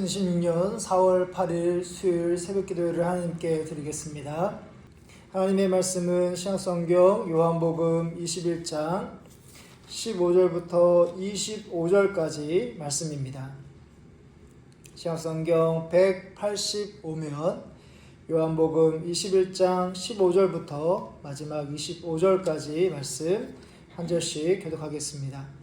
2026년 4월 8일 수요일 새벽기도회를 하나님께 드리겠습니다. 하나님의 말씀은 신약성경 요한복음 21장 15절부터 25절까지 말씀입니다. 신약성경 185면 요한복음 21장 15절부터 마지막 25절까지 말씀 한 절씩 교독하겠습니다.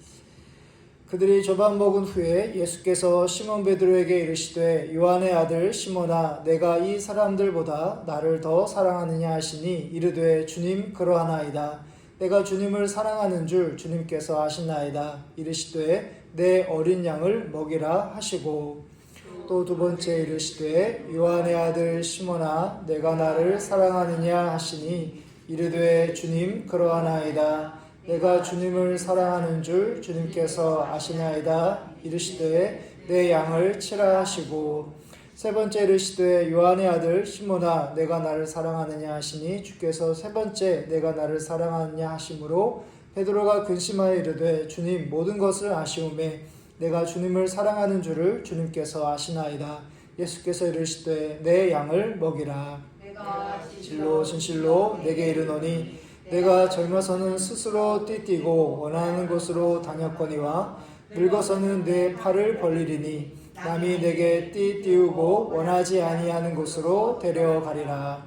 그들이 저밥 먹은 후에 예수께서 시몬 베드로에게 이르시되 요한의 아들 시몬아 내가 이 사람들보다 나를 더 사랑하느냐 하시니 이르되 주님 그러하나이다. 내가 주님을 사랑하는 줄 주님께서 아시나이다. 이르시되 내 어린 양을 먹이라 하시고 또 두 번째 이르시되 요한의 아들 시몬아 내가 나를 사랑하느냐 하시니 이르되 주님 그러하나이다. 내가 주님을 사랑하는 줄 주님께서 아시나이다. 이르시되 내 양을 치라 하시고 세 번째 이르시되 요한의 아들 시몬아 내가 나를 사랑하느냐 하시니 주께서 세 번째 내가 나를 사랑하느냐 하심으로 베드로가 근심하여 이르되 주님 모든 것을 아시오매 내가 주님을 사랑하는 줄을 주님께서 아시나이다. 예수께서 이르시되 내 양을 먹이라. 진실로 진실로 내게 이르노니 내가 젊어서는 스스로 띠뛰고 원하는 곳으로 다녔거니와 늙어서는 내 팔을 벌리리니 남이 내게 띠띠우고 원하지 아니하는 곳으로 데려가리라.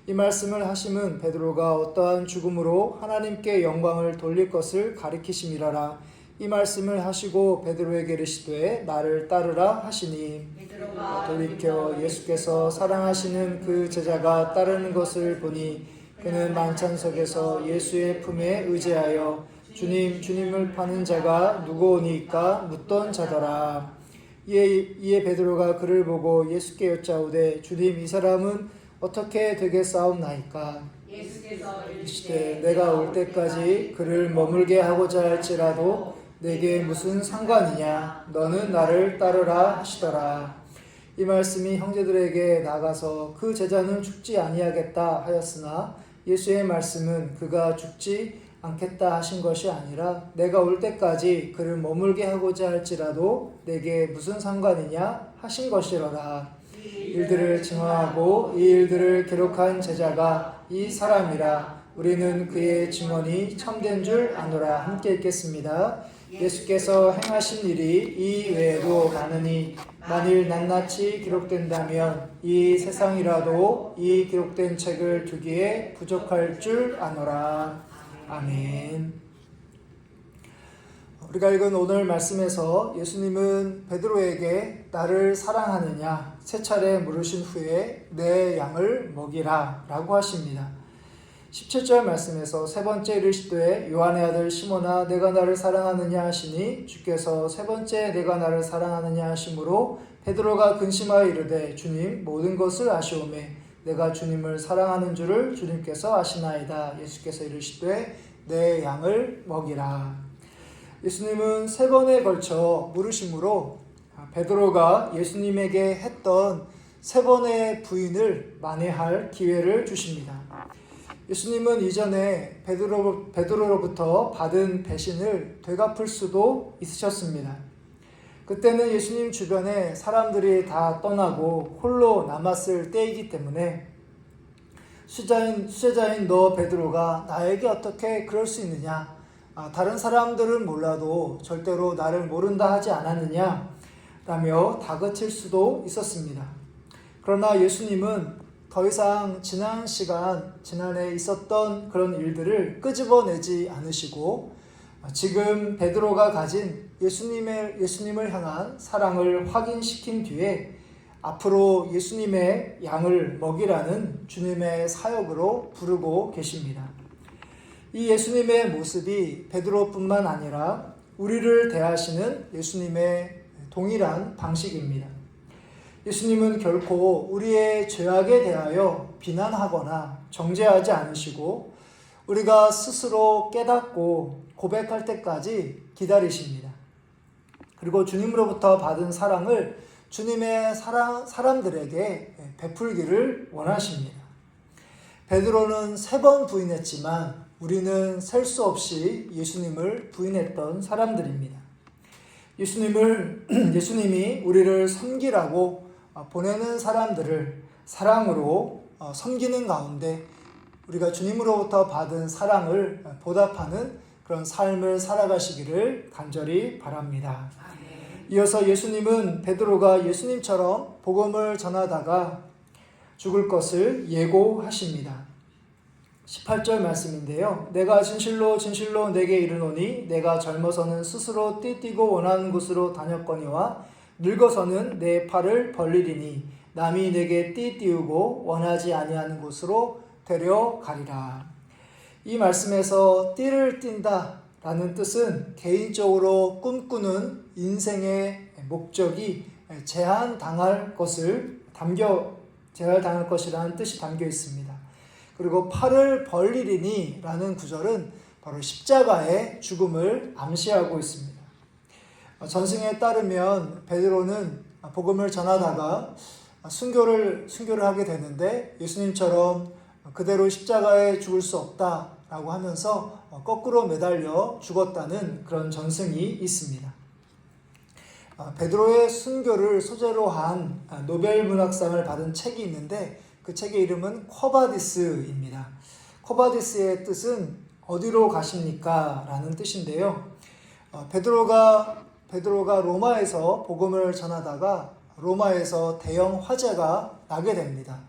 이 말씀을 하심은 베드로가 어떠한 죽음으로 하나님께 영광을 돌릴 것을 가리키심이라라. 이 말씀을 하시고 베드로에게 이르시되 나를 따르라 하시니 돌이켜 예수께서 사랑하시는 그 제자가 따르는 것을 보니 그는 만찬석에서 예수의 품에 의지하여 주님을 파는 자가 누구오니까 묻던 자더라. 이에 베드로가 그를 보고 예수께 여짜오되 주님 이 사람은 어떻게 되겠사옵나이까? 예수께서 이르시되 내가 올 때까지 그를 머물게 하고자 할지라도 내게 무슨 상관이냐? 너는 나를 따르라 하시더라. 이 말씀이 형제들에게 나가서 그 제자는 죽지 아니하겠다 하였으나 예수의 말씀은 그가 죽지 않겠다 하신 것이 아니라 내가 올 때까지 그를 머물게 하고자 할지라도 내게 무슨 상관이냐 하신 것이로라. 일들을 증언하고 이 일들을 기록한 제자가 이 사람이라. 우리는 그의 증언이 참된 줄 아노라. 함께 읽겠습니다. 예수께서 행하신 일이 이 외에도 많으니 만일 낱낱이 기록된다면 이 세상이라도 이 기록된 책을 두기에 부족할 줄 아노라. 아멘. 우리가 읽은 오늘 말씀에서 예수님은 베드로에게 나를 사랑하느냐 세 차례 물으신 후에 내 양을 먹이라 라고 하십니다. 17절 말씀에서 세 번째 이르시되 요한의 아들 시몬아 내가 나를 사랑하느냐 하시니 주께서 세 번째 내가 나를 사랑하느냐 하심으로 베드로가 근심하여 이르되 주님 모든 것을 아시오매 내가 주님을 사랑하는 줄을 주님께서 아시나이다. 예수께서 이르시되 내 양을 먹이라. 예수님은 세 번에 걸쳐 물으심으로 베드로가 예수님에게 했던 세 번의 부인을 만회할 기회를 주십니다. 예수님은 이전에 베드로로부터 받은 배신을 되갚을 수도 있으셨습니다. 그때는 예수님 주변에 사람들이 다 떠나고 홀로 남았을 때이기 때문에 수제자인 너 베드로가 나에게 어떻게 그럴 수 있느냐? 다른 사람들은 몰라도 절대로 나를 모른다 하지 않았느냐? 라며 다그칠 수도 있었습니다. 그러나 예수님은 더 이상 지난해 있었던 그런 일들을 끄집어내지 않으시고 지금 베드로가 가진 예수님을 향한 사랑을 확인시킨 뒤에 앞으로 예수님의 양을 먹이라는 주님의 사역으로 부르고 계십니다. 이 예수님의 모습이 베드로뿐만 아니라 우리를 대하시는 예수님의 동일한 방식입니다. 예수님은 결코 우리의 죄악에 대하여 비난하거나 정죄하지 않으시고 우리가 스스로 깨닫고 고백할 때까지 기다리십니다. 그리고 주님으로부터 받은 사랑을 주님의 사람들에게 베풀기를 원하십니다. 베드로는 3번 부인했지만 우리는 셀 수 없이 예수님을 부인했던 사람들입니다. 예수님이 우리를 섬기라고 보내는 사람들을 사랑으로 섬기는 가운데 우리가 주님으로부터 받은 사랑을 보답하는 그런 삶을 살아가시기를 간절히 바랍니다. 이어서 예수님은 베드로가 예수님처럼 복음을 전하다가 죽을 것을 예고하십니다. 18절 말씀인데요. 내가 진실로 진실로 내게 이르노니 내가 젊어서는 스스로 띠뛰고 원하는 곳으로 다녔거니와 늙어서는 내 팔을 벌리리니 남이 내게 띠띠우고 원하지 아니하는 곳으로 데려가리라. 이 말씀에서 띠를 띈다 라는 뜻은 개인적으로 꿈꾸는 인생의 목적이 제한당할 것이라는 뜻이 담겨 있습니다. 그리고 팔을 벌리리니 라는 구절은 바로 십자가의 죽음을 암시하고 있습니다. 전승에 따르면 베드로는 복음을 전하다가 순교를 하게 되는데 예수님처럼 그대로 십자가에 죽을 수 없다라고 하면서 거꾸로 매달려 죽었다는 그런 전승이 있습니다. 베드로의 순교를 소재로 한 노벨 문학상을 받은 책이 있는데 그 책의 이름은 쿼바디스입니다. 쿼바디스의 뜻은 어디로 가십니까? 라는 뜻인데요. 베드로가 로마에서 복음을 전하다가 로마에서 대형 화재가 나게 됩니다.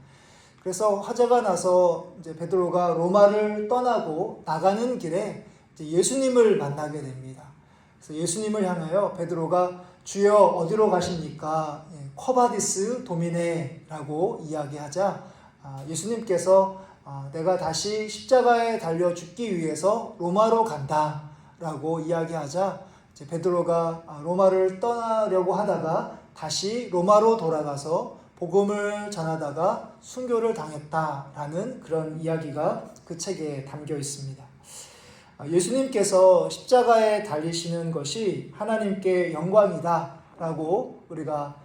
그래서 화재가 나서 이제 베드로가 로마를 떠나고 나가는 길에 이제 예수님을 만나게 됩니다. 그래서 예수님을 향하여 베드로가 주여 어디로 가십니까? 쿼바디스 도미네라고 이야기하자 예수님께서 내가 다시 십자가에 달려 죽기 위해서 로마로 간다라고 이야기하자 이제 베드로가 로마를 떠나려고 하다가 다시 로마로 돌아가서 복음을 전하다가 순교를 당했다라는 그런 이야기가 그 책에 담겨 있습니다. 예수님께서 십자가에 달리시는 것이 하나님께 영광이다라고 우리가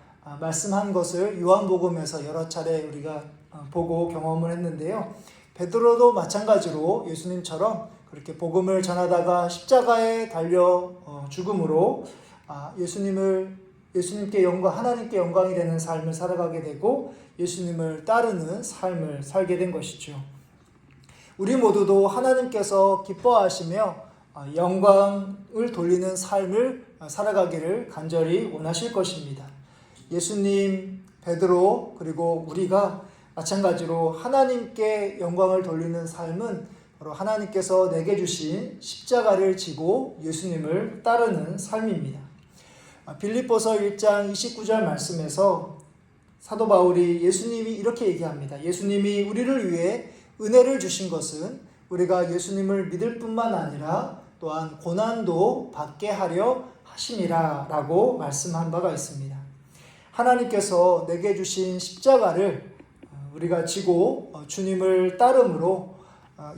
말씀한 것을 요한복음에서 여러 차례 우리가 보고 경험을 했는데요. 베드로도 마찬가지로 예수님처럼 그렇게 복음을 전하다가 십자가에 달려 죽음으로 예수님께 영광, 하나님께 영광이 되는 삶을 살아가게 되고 예수님을 따르는 삶을 살게 된 것이죠. 우리 모두도 하나님께서 기뻐하시며 영광을 돌리는 삶을 살아가기를 간절히 원하실 것입니다. 예수님, 베드로, 그리고 우리가 마찬가지로 하나님께 영광을 돌리는 삶은 바로 하나님께서 내게 주신 십자가를 지고 예수님을 따르는 삶입니다. 빌립보서 1장 29절 말씀에서 사도 바울이 예수님이 이렇게 얘기합니다. 예수님이 우리를 위해 은혜를 주신 것은 우리가 예수님을 믿을 뿐만 아니라 또한 고난도 받게 하려 하심이라 라고 말씀한 바가 있습니다. 하나님께서 내게 주신 십자가를 우리가 지고 주님을 따름으로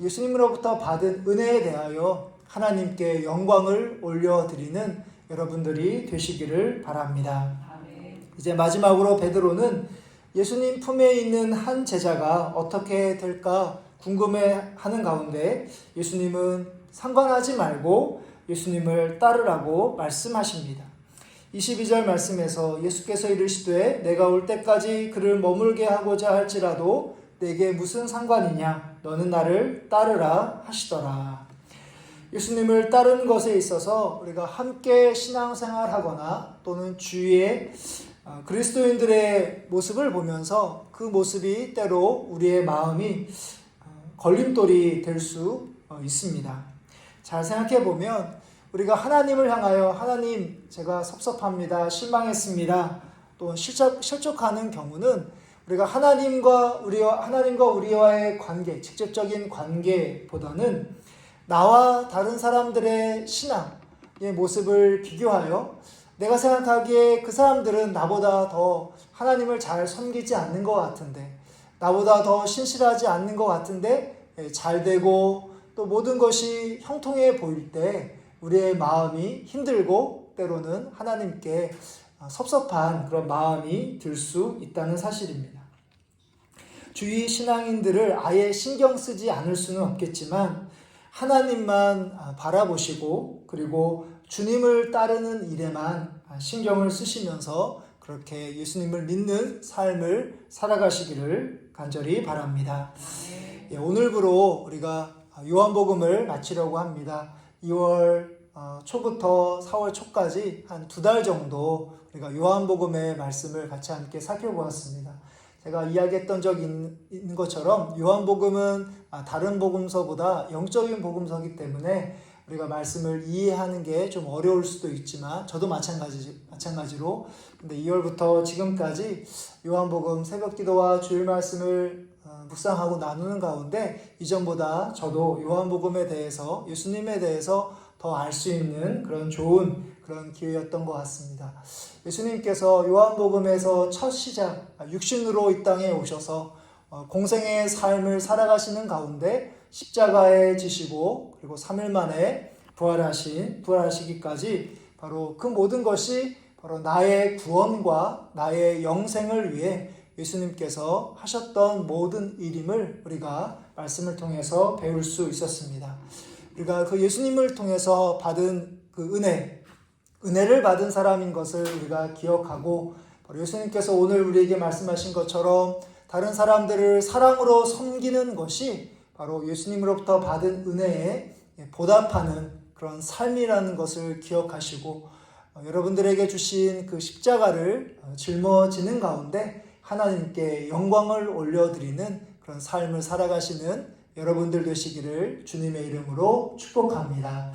예수님으로부터 받은 은혜에 대하여 하나님께 영광을 올려드리는 여러분들이 되시기를 바랍니다. 이제 마지막으로 베드로는 예수님 품에 있는 한 제자가 어떻게 될까 궁금해하는 가운데 예수님은 상관하지 말고 예수님을 따르라고 말씀하십니다. 22절 말씀에서 예수께서 이르시되 내가 올 때까지 그를 머물게 하고자 할지라도 내게 무슨 상관이냐 너는 나를 따르라 하시더라. 예수님을 따르는 것에 있어서 우리가 함께 신앙생활하거나 또는 주위에 그리스도인들의 모습을 보면서 그 모습이 때로 우리의 마음이 걸림돌이 될 수 있습니다. 잘 생각해 보면 우리가 하나님을 향하여 하나님 제가 섭섭합니다. 실망했습니다. 또 실족하는 경우는 우리가 하나님과 우리와의 관계, 직접적인 관계보다는 나와 다른 사람들의 신앙의 모습을 비교하여 내가 생각하기에 그 사람들은 나보다 더 하나님을 잘 섬기지 않는 것 같은데 나보다 더 신실하지 않는 것 같은데 잘 되고 또 모든 것이 형통해 보일 때 우리의 마음이 힘들고 때로는 하나님께 섭섭한 그런 마음이 들 수 있다는 사실입니다. 주위 신앙인들을 아예 신경 쓰지 않을 수는 없겠지만 하나님만 바라보시고 그리고 주님을 따르는 일에만 신경을 쓰시면서 그렇게 예수님을 믿는 삶을 살아가시기를 간절히 바랍니다. 예, 오늘부로 우리가 요한복음을 마치려고 합니다. 2월 초부터 4월 초까지 한 2달 정도 우리가 요한복음의 말씀을 같이 함께 살펴보았습니다. 제가 이야기했던 적이 있는 것처럼 요한복음은 다른 복음서보다 영적인 복음서이기 때문에 우리가 말씀을 이해하는 게 좀 어려울 수도 있지만 저도 마찬가지로 근데 2월부터 지금까지 요한복음 새벽기도와 주일 말씀을 묵상하고 나누는 가운데 이전보다 저도 요한복음에 대해서 예수님에 대해서 더 알 수 있는 그런 좋은 그런 기회였던 것 같습니다. 예수님께서 요한복음에서 첫 시작 육신으로 이 땅에 오셔서 공생의 삶을 살아가시는 가운데 십자가에 지시고 그리고 3일 만에 부활하시기까지 바로 그 모든 것이 바로 나의 구원과 나의 영생을 위해 예수님께서 하셨던 모든 일임을 우리가 말씀을 통해서 배울 수 있었습니다. 우리가 그 예수님을 통해서 받은 그 은혜를 받은 사람인 것을 우리가 기억하고 바로 예수님께서 오늘 우리에게 말씀하신 것처럼 다른 사람들을 사랑으로 섬기는 것이 바로 예수님으로부터 받은 은혜에 보답하는 그런 삶이라는 것을 기억하시고 여러분들에게 주신 그 십자가를 짊어지는 가운데 하나님께 영광을 올려드리는 그런 삶을 살아가시는 여러분들 되시기를 주님의 이름으로 축복합니다.